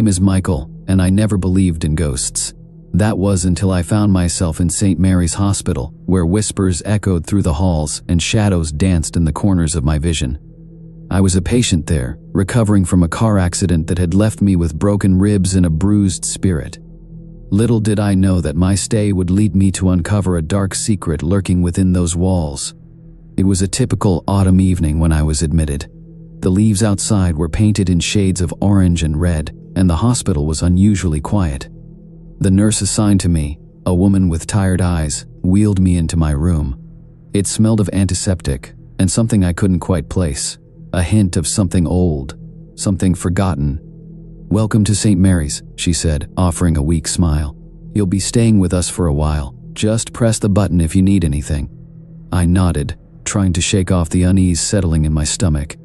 name is Michael, and I never believed in ghosts. That was until I found myself in St. Mary's Hospital, where whispers echoed through the halls and shadows danced in the corners of my vision. I was a patient there, recovering from a car accident that had left me with broken ribs and a bruised spirit. Little did I know that my stay would lead me to uncover a dark secret lurking within those walls. It was a typical autumn evening when I was admitted. The leaves outside were painted in shades of orange and red, and the hospital was unusually quiet. The nurse assigned to me, a woman with tired eyes, wheeled me into my room. It smelled of antiseptic and something I couldn't quite place, a hint of something old, something forgotten. "Welcome to St. Mary's," she said, offering a weak smile. "You'll be staying with us for a while. Just press the button if you need anything." I nodded, trying to shake off the unease settling in my stomach.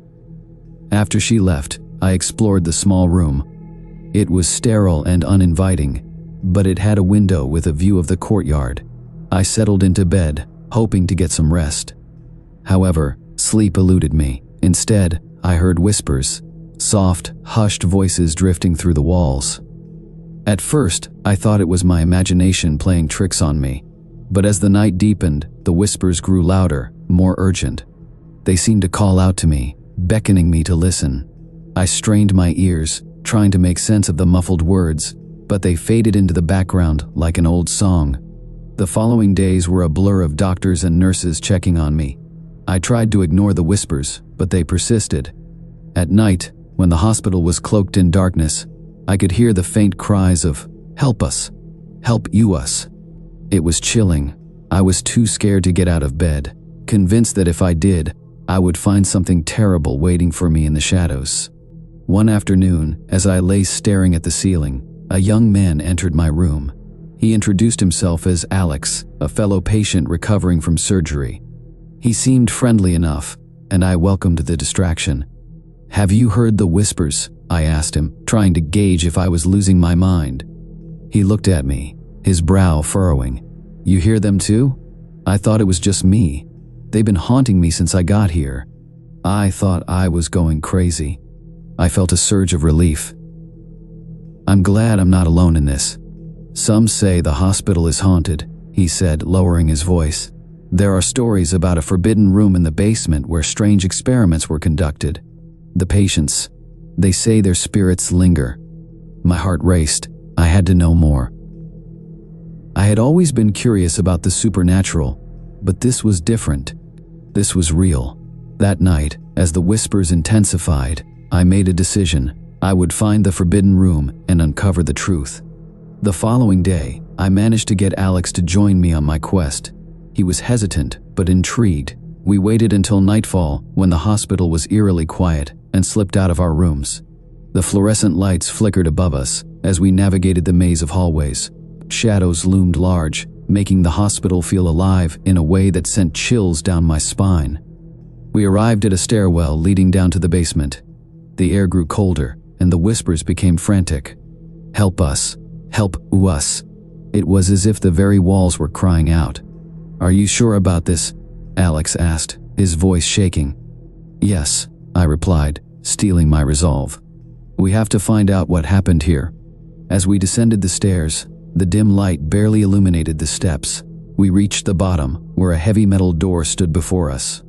After she left, I explored the small room. It was sterile and uninviting, but it had a window with a view of the courtyard. I settled into bed, hoping to get some rest. However, sleep eluded me. Instead, I heard whispers, soft, hushed voices drifting through the walls. At first, I thought it was my imagination playing tricks on me, but as the night deepened, the whispers grew louder, more urgent. They seemed to call out to me, beckoning me to listen. I strained my ears, trying to make sense of the muffled words, but they faded into the background like an old song. The following days were a blur of doctors and nurses checking on me. I tried to ignore the whispers, but they persisted. At night, when the hospital was cloaked in darkness, I could hear the faint cries of, "Help us! Help you us!" It was chilling. I was too scared to get out of bed, convinced that if I did, I would find something terrible waiting for me in the shadows. One afternoon, as I lay staring at the ceiling, a young man entered my room. He introduced himself as Alex, a fellow patient recovering from surgery. He seemed friendly enough, and I welcomed the distraction. "Have you heard the whispers?" I asked him, trying to gauge if I was losing my mind. He looked at me, his brow furrowing. "You hear them too? I thought it was just me. They've been haunting me since I got here." I thought I was going crazy. I felt a surge of relief. "I'm glad I'm not alone in this. Some say the hospital is haunted," he said, lowering his voice. "There are stories about a forbidden room in the basement where strange experiments were conducted. The patients, they say their spirits linger." My heart raced. I had to know more. I had always been curious about the supernatural, but this was different. This was real. That night, as the whispers intensified, I made a decision. I would find the forbidden room and uncover the truth. The following day, I managed to get Alex to join me on my quest. He was hesitant, but intrigued. We waited until nightfall, when the hospital was eerily quiet, and slipped out of our rooms. The fluorescent lights flickered above us as we navigated the maze of hallways. Shadows loomed large, making the hospital feel alive in a way that sent chills down my spine. We arrived at a stairwell leading down to the basement. The air grew colder, and the whispers became frantic. "Help us! Help us!" It was as if the very walls were crying out. "Are you sure about this?" Alex asked, his voice shaking. "Yes," I replied, steeling my resolve. "We have to find out what happened here." As we descended the stairs, the dim light barely illuminated the steps. We reached the bottom, where a heavy metal door stood before us.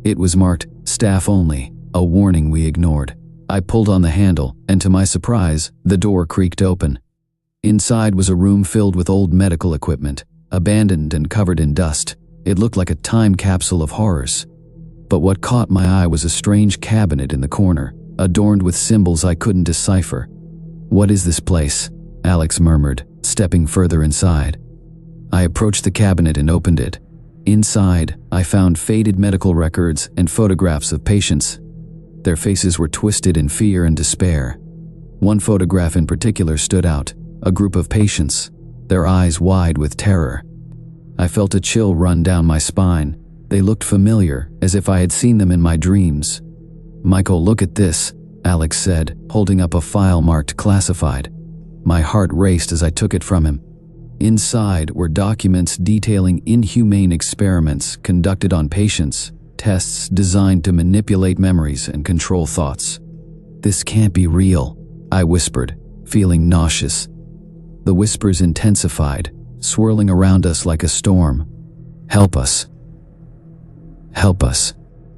It was marked, "Staff Only," a warning we ignored. I pulled on the handle, and to my surprise, the door creaked open. Inside was a room filled with old medical equipment, abandoned and covered in dust. It looked like a time capsule of horrors. But what caught my eye was a strange cabinet in the corner, adorned with symbols I couldn't decipher. "What is this place?" Alex murmured, stepping further inside. I approached the cabinet and opened it. Inside, I found faded medical records and photographs of patients. Their faces were twisted in fear and despair. One photograph in particular stood out, a group of patients, their eyes wide with terror. I felt a chill run down my spine. They looked familiar, as if I had seen them in my dreams. "Michael, look at this," Alex said, holding up a file marked classified. My heart raced as I took it from him. Inside were documents detailing inhumane experiments conducted on patients, tests designed to manipulate memories and control thoughts. "This can't be real," I whispered, feeling nauseous. The whispers intensified, swirling around us like a storm. "Help us. Help us."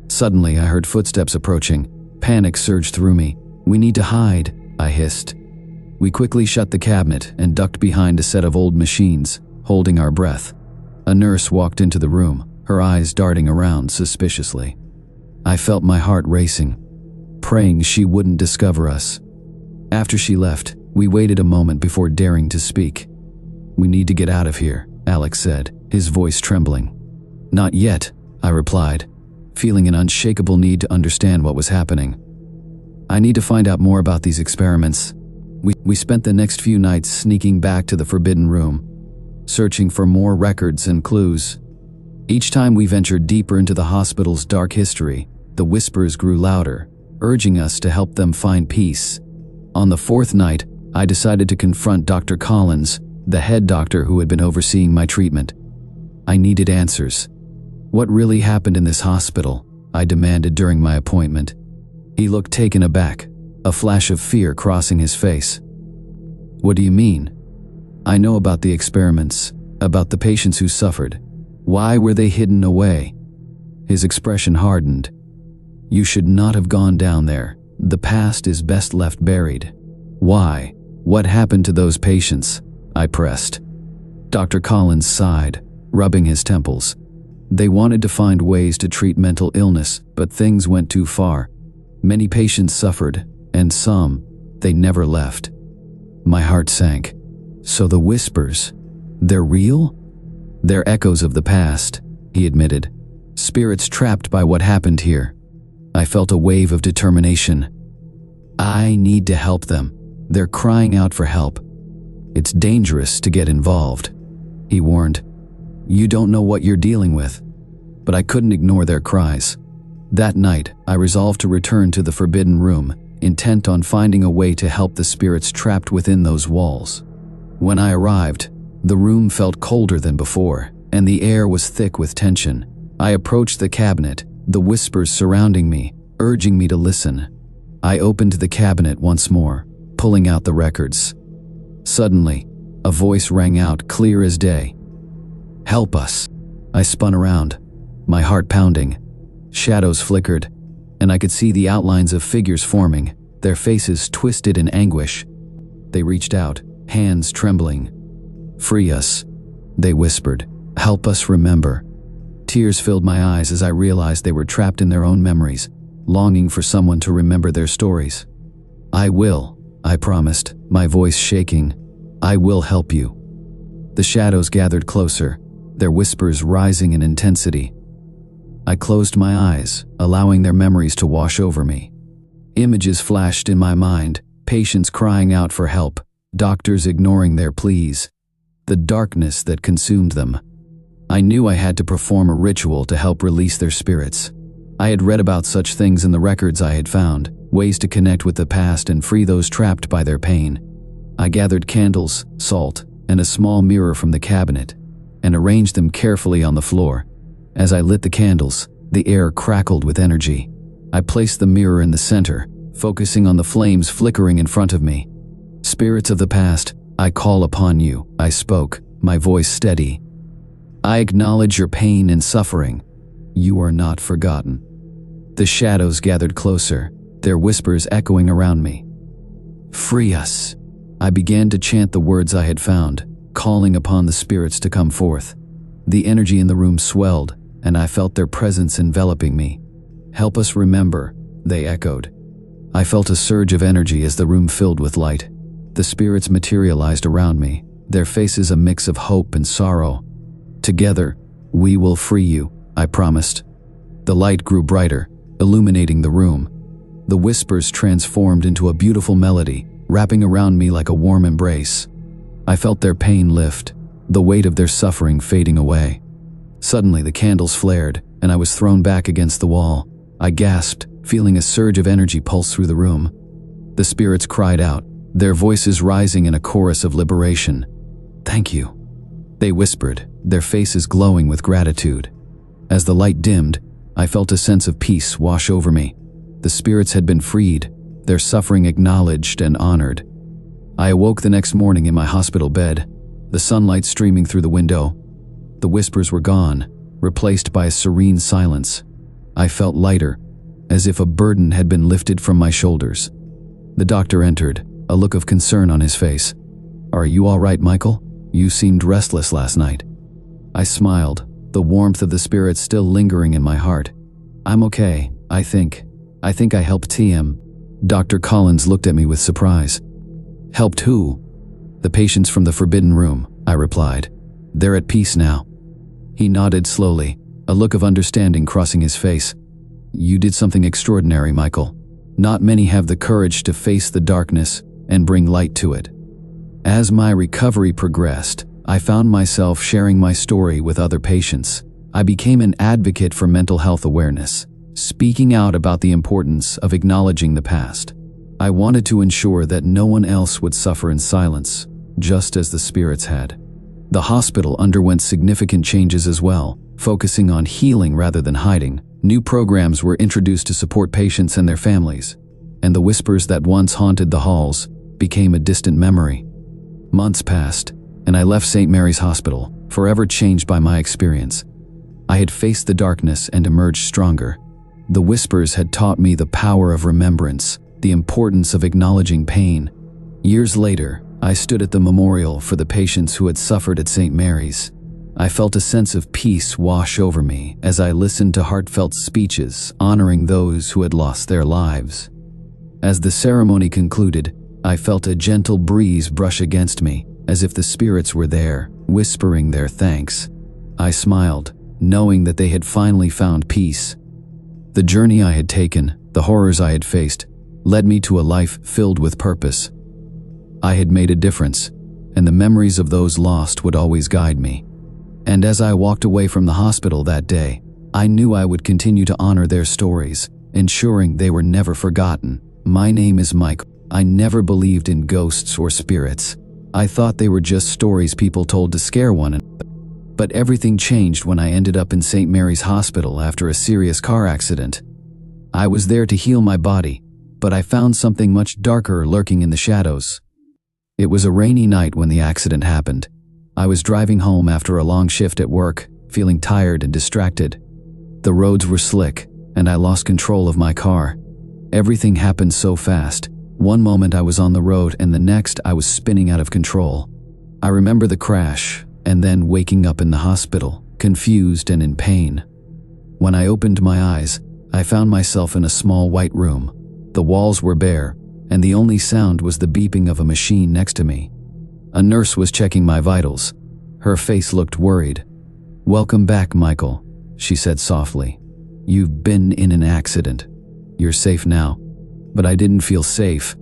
Suddenly, I heard footsteps approaching. Panic surged through me. "We need to hide," I hissed. We quickly shut the cabinet and ducked behind a set of old machines, holding our breath. A nurse walked into the room, her eyes darting around suspiciously. I felt my heart racing, praying she wouldn't discover us. After she left, we waited a moment before daring to speak. "We need to get out of here," Alex said, his voice trembling. "Not yet," I replied, feeling an unshakable need to understand what was happening. "I need to find out more about these experiments." We spent the next few nights sneaking back to the forbidden room, searching for more records and clues. Each time we ventured deeper into the hospital's dark history, the whispers grew louder, urging us to help them find peace. On the fourth night, I decided to confront Dr. Collins, the head doctor who had been overseeing my treatment. I needed answers. "What really happened in this hospital?" I demanded during my appointment. He looked taken aback, a flash of fear crossing his face. "What do you mean?" "I know about the experiments, about the patients who suffered. Why were they hidden away?" His expression hardened. "You should not have gone down there. The past is best left buried." "Why? What happened to those patients?" I pressed. Dr. Collins sighed, rubbing his temples. "They wanted to find ways to treat mental illness, but things went too far. Many patients suffered, and some, they never left." My heart sank. "So the whispers, they're real?" "They're echoes of the past," he admitted. "Spirits trapped by what happened here." I felt a wave of determination. "I need to help them. They're crying out for help." "It's dangerous to get involved," he warned. "You don't know what you're dealing with." But I couldn't ignore their cries. That night, I resolved to return to the forbidden room, intent on finding a way to help the spirits trapped within those walls. When I arrived, the room felt colder than before, and the air was thick with tension. I approached the cabinet, the whispers surrounding me, urging me to listen. I opened the cabinet once more, pulling out the records. Suddenly, a voice rang out clear as day. "Help us." I spun around, my heart pounding. Shadows flickered, and I could see the outlines of figures forming, their faces twisted in anguish. They reached out, hands trembling. "Free us," they whispered. "Help us remember." Tears filled my eyes as I realized they were trapped in their own memories, longing for someone to remember their stories. "I will," I promised, my voice shaking. "I will help you." The shadows gathered closer, their whispers rising in intensity. I closed my eyes, allowing their memories to wash over me. Images flashed in my mind, patients crying out for help, doctors ignoring their pleas. The darkness that consumed them. I knew I had to perform a ritual to help release their spirits. I had read about such things in the records I had found, ways to connect with the past and free those trapped by their pain. I gathered candles, salt, and a small mirror from the cabinet, and arranged them carefully on the floor. As I lit the candles, the air crackled with energy. I placed the mirror in the center, focusing on the flames flickering in front of me. "Spirits of the past, I call upon you," I spoke, my voice steady. "I acknowledge your pain and suffering. You are not forgotten." The shadows gathered closer, their whispers echoing around me. "Free us." I began to chant the words I had found, calling upon the spirits to come forth. The energy in the room swelled, and I felt their presence enveloping me. "Help us remember," they echoed. I felt a surge of energy as the room filled with light. The spirits materialized around me, their faces a mix of hope and sorrow. "Together, we will free you," I promised. The light grew brighter, illuminating the room. The whispers transformed into a beautiful melody, wrapping around me like a warm embrace. I felt their pain lift, the weight of their suffering fading away. Suddenly the candles flared, and I was thrown back against the wall. I gasped, feeling a surge of energy pulse through the room. The spirits cried out, their voices rising in a chorus of liberation. "Thank you," they whispered, their faces glowing with gratitude. As the light dimmed, I felt a sense of peace wash over me. The spirits had been freed, their suffering acknowledged and honored. I awoke the next morning in my hospital bed, the sunlight streaming through the window. The whispers were gone, replaced by a serene silence. I felt lighter, as if a burden had been lifted from my shoulders. The doctor entered, a look of concern on his face. "Are you all right, Michael? You seemed restless last night." I smiled, the warmth of the spirit still lingering in my heart. "I'm okay, I think. I think I helped TM." Dr. Collins looked at me with surprise. "Helped who?" "The patients from the forbidden room," I replied. "They're at peace now." He nodded slowly, a look of understanding crossing his face. "You did something extraordinary, Michael. Not many have the courage to face the darkness and bring light to it." As my recovery progressed, I found myself sharing my story with other patients. I became an advocate for mental health awareness, speaking out about the importance of acknowledging the past. I wanted to ensure that no one else would suffer in silence, just as the spirits had. The hospital underwent significant changes as well, focusing on healing rather than hiding. New programs were introduced to support patients and their families, and the whispers that once haunted the halls became a distant memory. Months passed, and I left St. Mary's Hospital, forever changed by my experience. I had faced the darkness and emerged stronger. The whispers had taught me the power of remembrance, the importance of acknowledging pain. Years later, I stood at the memorial for the patients who had suffered at St. Mary's. I felt a sense of peace wash over me as I listened to heartfelt speeches honoring those who had lost their lives. As the ceremony concluded, I felt a gentle breeze brush against me, as if the spirits were there, whispering their thanks. I smiled, knowing that they had finally found peace. The journey I had taken, the horrors I had faced, led me to a life filled with purpose. I had made a difference, and the memories of those lost would always guide me. And as I walked away from the hospital that day, I knew I would continue to honor their stories, ensuring they were never forgotten. My name is Mike. I never believed in ghosts or spirits. I thought they were just stories people told to scare one another. But everything changed when I ended up in St. Mary's Hospital after a serious car accident. I was there to heal my body, but I found something much darker lurking in the shadows. It was a rainy night when the accident happened. I was driving home after a long shift at work, feeling tired and distracted. The roads were slick, and I lost control of my car. Everything happened so fast. One moment I was on the road, and the next I was spinning out of control. I remember the crash, and then waking up in the hospital, confused and in pain. When I opened my eyes, I found myself in a small white room. The walls were bare, and the only sound was the beeping of a machine next to me. A nurse was checking my vitals. Her face looked worried. "Welcome back, Michael," she said softly. "You've been in an accident. You're safe now." But I didn't feel safe.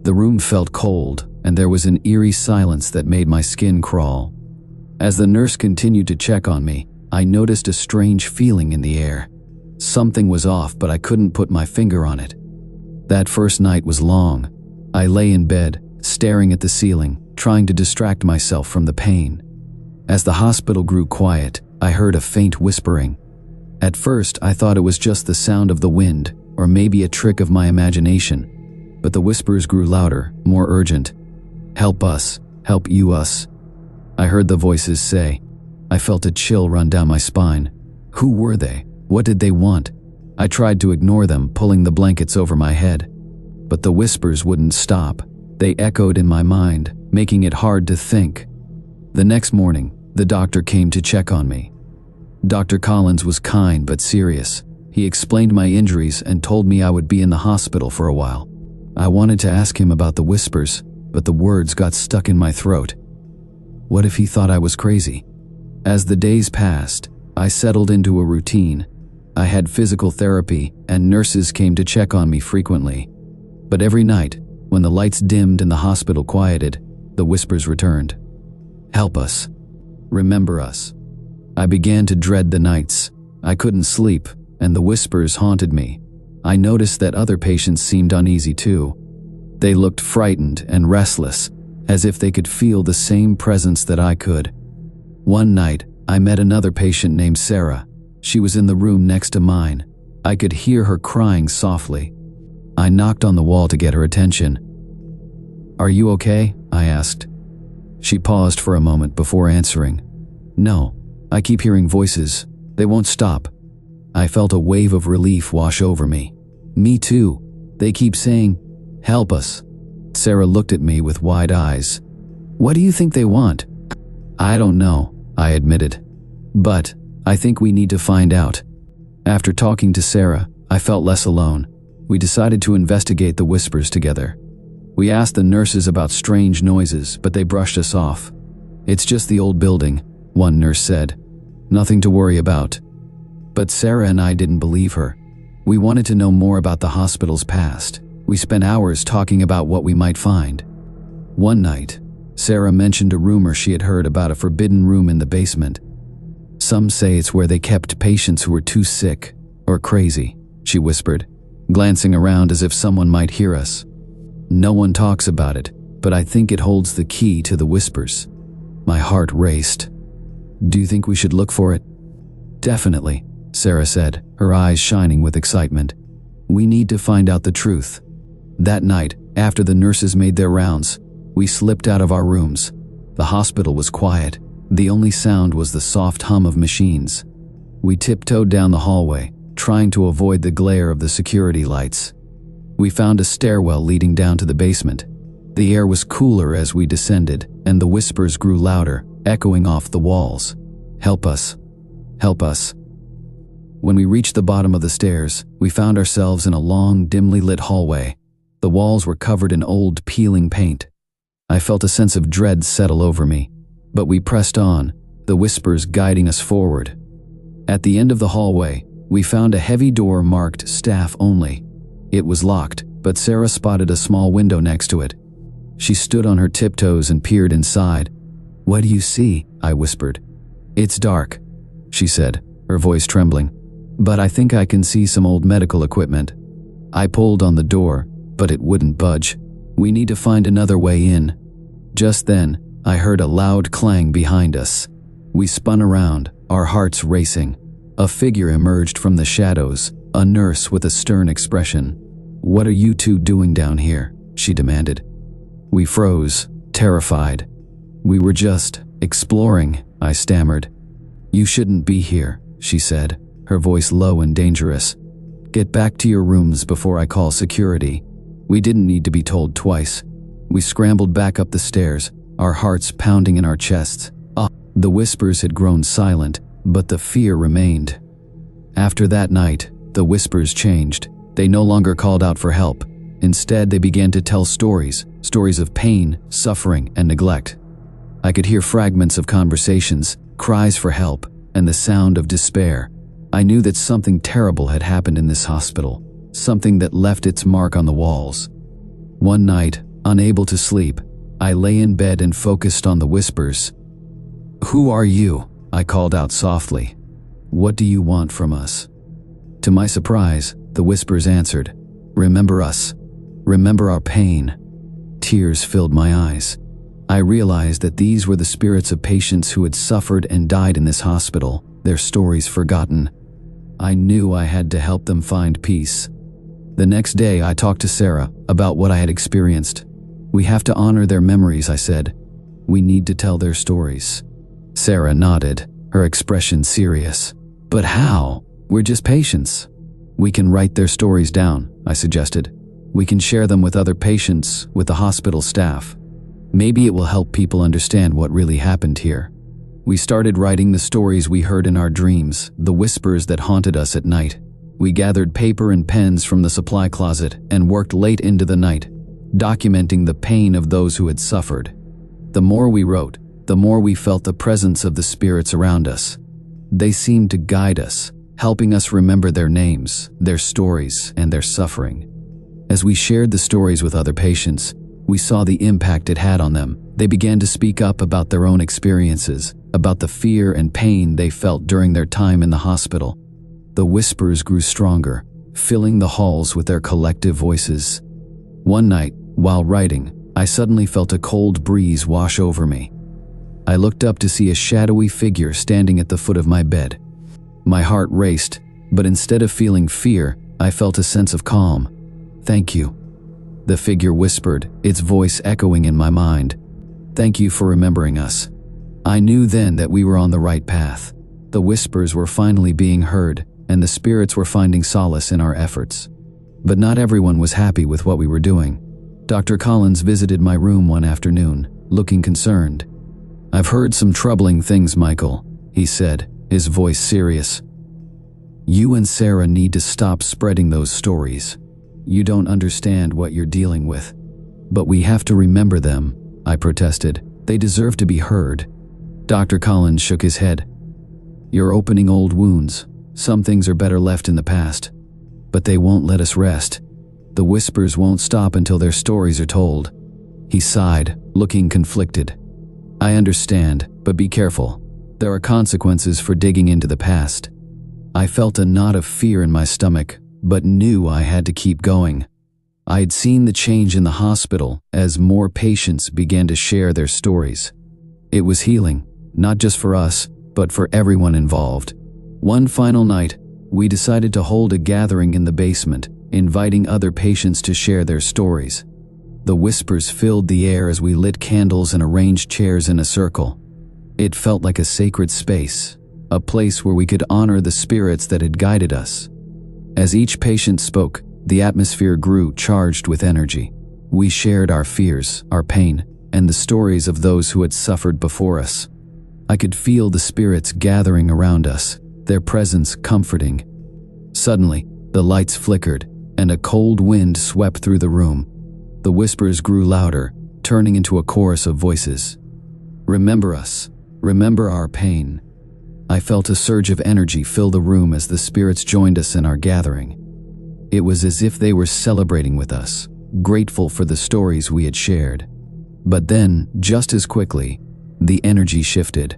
The room felt cold, and there was an eerie silence that made my skin crawl. As the nurse continued to check on me, I noticed a strange feeling in the air. Something was off, but I couldn't put my finger on it. That first night was long. I lay in bed, staring at the ceiling, trying to distract myself from the pain. As the hospital grew quiet, I heard a faint whispering. At first, I thought it was just the sound of the wind, or maybe a trick of my imagination. But the whispers grew louder, more urgent. "Help us, help you us," I heard the voices say. I felt a chill run down my spine. Who were they? What did they want? I tried to ignore them, pulling the blankets over my head. But the whispers wouldn't stop. They echoed in my mind, making it hard to think. The next morning, the doctor came to check on me. Dr. Collins was kind but serious. He explained my injuries and told me I would be in the hospital for a while. I wanted to ask him about the whispers, but the words got stuck in my throat. What if he thought I was crazy? As the days passed, I settled into a routine. I had physical therapy, and nurses came to check on me frequently. But every night, when the lights dimmed and the hospital quieted, the whispers returned. "Help us. Remember us." I began to dread the nights. I couldn't sleep, and the whispers haunted me. I noticed that other patients seemed uneasy too. They looked frightened and restless, as if they could feel the same presence that I could. One night, I met another patient named Sarah. She was in the room next to mine. I could hear her crying softly. I knocked on the wall to get her attention. "Are you okay?" I asked. She paused for a moment before answering. "No, I keep hearing voices. They won't stop." I felt a wave of relief wash over me. "Me too. They keep saying, 'Help us.'" Sarah looked at me with wide eyes. "What do you think they want?" "I don't know," I admitted. "But I think we need to find out." After talking to Sarah, I felt less alone. We decided to investigate the whispers together. We asked the nurses about strange noises, but they brushed us off. "It's just the old building," one nurse said. "Nothing to worry about." But Sarah and I didn't believe her. We wanted to know more about the hospital's past. We spent hours talking about what we might find. One night, Sarah mentioned a rumor she had heard about a forbidden room in the basement. "Some say it's where they kept patients who were too sick or crazy," she whispered, glancing around as if someone might hear us. "No one talks about it, but I think it holds the key to the whispers." My heart raced. "Do you think we should look for it?" "Definitely," Sarah said, her eyes shining with excitement. "We need to find out the truth." That night, after the nurses made their rounds, we slipped out of our rooms. The hospital was quiet. The only sound was the soft hum of machines. We tiptoed down the hallway, trying to avoid the glare of the security lights. We found a stairwell leading down to the basement. The air was cooler as we descended, and the whispers grew louder, echoing off the walls. "Help us. Help us." When we reached the bottom of the stairs, we found ourselves in a long, dimly lit hallway. The walls were covered in old, peeling paint. I felt a sense of dread settle over me, but we pressed on, the whispers guiding us forward. At the end of the hallway, we found a heavy door marked "Staff Only." It was locked, but Sarah spotted a small window next to it. She stood on her tiptoes and peered inside. "What do you see?" I whispered. "It's dark," she said, her voice trembling. "But I think I can see some old medical equipment." I pulled on the door, but it wouldn't budge. "We need to find another way in." Just then, I heard a loud clang behind us. We spun around, our hearts racing. A figure emerged from the shadows, a nurse with a stern expression. "What are you two doing down here?" she demanded. We froze, terrified. "We were just exploring," I stammered. "You shouldn't be here," she said, her voice low and dangerous. "Get back to your rooms before I call security." We didn't need to be told twice. We scrambled back up the stairs, our hearts pounding in our chests. The whispers had grown silent, but the fear remained. After that night, the whispers changed. They no longer called out for help. Instead, they began to tell stories of pain, suffering, and neglect. I could hear fragments of conversations, cries for help, and the sound of despair. I knew that something terrible had happened in this hospital, something that left its mark on the walls. One night, unable to sleep, I lay in bed and focused on the whispers. "Who are you?" I called out softly. "What do you want from us?" To my surprise, the whispers answered, "Remember us. Remember our pain." Tears filled my eyes. I realized that these were the spirits of patients who had suffered and died in this hospital, their stories forgotten. I knew I had to help them find peace. The next day, I talked to Sarah about what I had experienced. "We have to honor their memories," I said. "We need to tell their stories." Sarah nodded, her expression serious. "But how? We're just patients." "We can write their stories down," I suggested. "We can share them with other patients, with the hospital staff. Maybe it will help people understand what really happened here." We started writing the stories we heard in our dreams, the whispers that haunted us at night. We gathered paper and pens from the supply closet and worked late into the night, documenting the pain of those who had suffered. The more we wrote, the more we felt the presence of the spirits around us. They seemed to guide us, helping us remember their names, their stories, and their suffering. As we shared the stories with other patients, we saw the impact it had on them. They began to speak up about their own experiences, about the fear and pain they felt during their time in the hospital. The whispers grew stronger, filling the halls with their collective voices. One night, while writing, I suddenly felt a cold breeze wash over me. I looked up to see a shadowy figure standing at the foot of my bed. My heart raced, but instead of feeling fear, I felt a sense of calm. "Thank you," the figure whispered, its voice echoing in my mind. "Thank you for remembering us." I knew then that we were on the right path. The whispers were finally being heard, and the spirits were finding solace in our efforts. But not everyone was happy with what we were doing. Dr. Collins visited my room one afternoon, looking concerned. "I've heard some troubling things, Michael," he said, his voice serious. "You and Sarah need to stop spreading those stories. You don't understand what you're dealing with." "But we have to remember them," I protested. "They deserve to be heard." Dr. Collins shook his head. "You're opening old wounds. Some things are better left in the past. But they won't let us rest. The whispers won't stop until their stories are told." He sighed, looking conflicted. "I understand, but be careful. There are consequences for digging into the past." I felt a knot of fear in my stomach, but knew I had to keep going. I had seen the change in the hospital as more patients began to share their stories. It was healing, not just for us, but for everyone involved. One final night, we decided to hold a gathering in the basement, inviting other patients to share their stories. The whispers filled the air as we lit candles and arranged chairs in a circle. It felt like a sacred space, a place where we could honor the spirits that had guided us. As each patient spoke, the atmosphere grew charged with energy. We shared our fears, our pain, and the stories of those who had suffered before us. I could feel the spirits gathering around us, their presence comforting. Suddenly, the lights flickered, and a cold wind swept through the room. The whispers grew louder, turning into a chorus of voices. "Remember us. Remember our pain." I felt a surge of energy fill the room as the spirits joined us in our gathering. It was as if they were celebrating with us, grateful for the stories we had shared. But then, just as quickly, the energy shifted.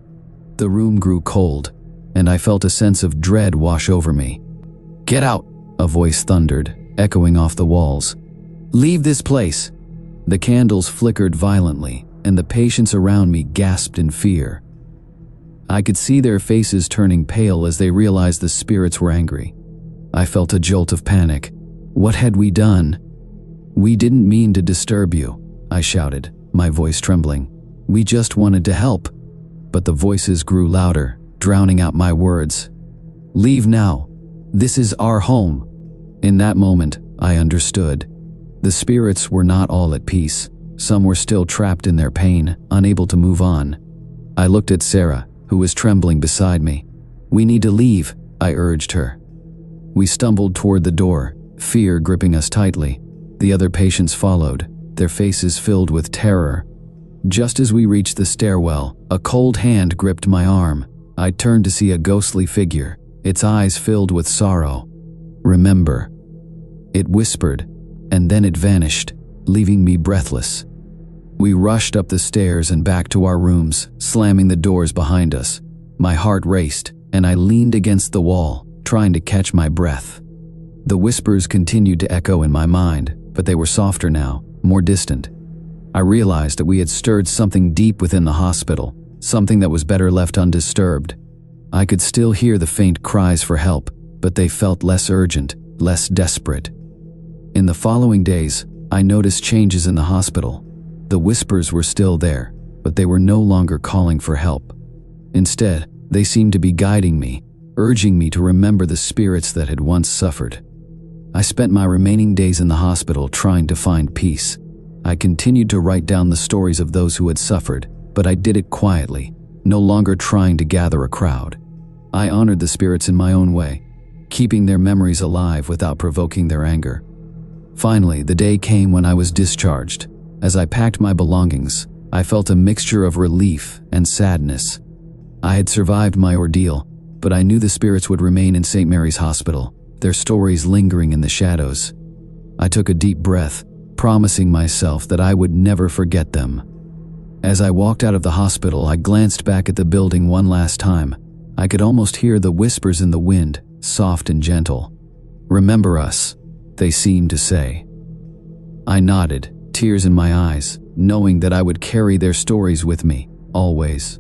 The room grew cold, and I felt a sense of dread wash over me. "Get out!" a voice thundered, echoing off the walls. "Leave this place!" The candles flickered violently, and the patients around me gasped in fear. I could see their faces turning pale as they realized the spirits were angry. I felt a jolt of panic. What had we done? "We didn't mean to disturb you," I shouted, my voice trembling. "We just wanted to help." But the voices grew louder, drowning out my words. "Leave now. This is our home." In that moment, I understood. The spirits were not all at peace. Some were still trapped in their pain, unable to move on. I looked at Sarah, who was trembling beside me. "We need to leave," I urged her. We stumbled toward the door, fear gripping us tightly. The other patients followed, their faces filled with terror. Just as we reached the stairwell, a cold hand gripped my arm. I turned to see a ghostly figure, its eyes filled with sorrow. "Remember," it whispered, and then it vanished, leaving me breathless. We rushed up the stairs and back to our rooms, slamming the doors behind us. My heart raced, and I leaned against the wall, trying to catch my breath. The whispers continued to echo in my mind, but they were softer now, more distant. I realized that we had stirred something deep within the hospital, something that was better left undisturbed. I could still hear the faint cries for help, but they felt less urgent, less desperate. In the following days, I noticed changes in the hospital. The whispers were still there, but they were no longer calling for help. Instead, they seemed to be guiding me, urging me to remember the spirits that had once suffered. I spent my remaining days in the hospital trying to find peace. I continued to write down the stories of those who had suffered, but I did it quietly, no longer trying to gather a crowd. I honored the spirits in my own way, keeping their memories alive without provoking their anger. Finally, the day came when I was discharged. As I packed my belongings, I felt a mixture of relief and sadness. I had survived my ordeal, but I knew the spirits would remain in St. Mary's Hospital, their stories lingering in the shadows. I took a deep breath, promising myself that I would never forget them. As I walked out of the hospital, I glanced back at the building one last time. I could almost hear the whispers in the wind, soft and gentle. "Remember us," they seemed to say. I nodded, tears in my eyes, knowing that I would carry their stories with me, always.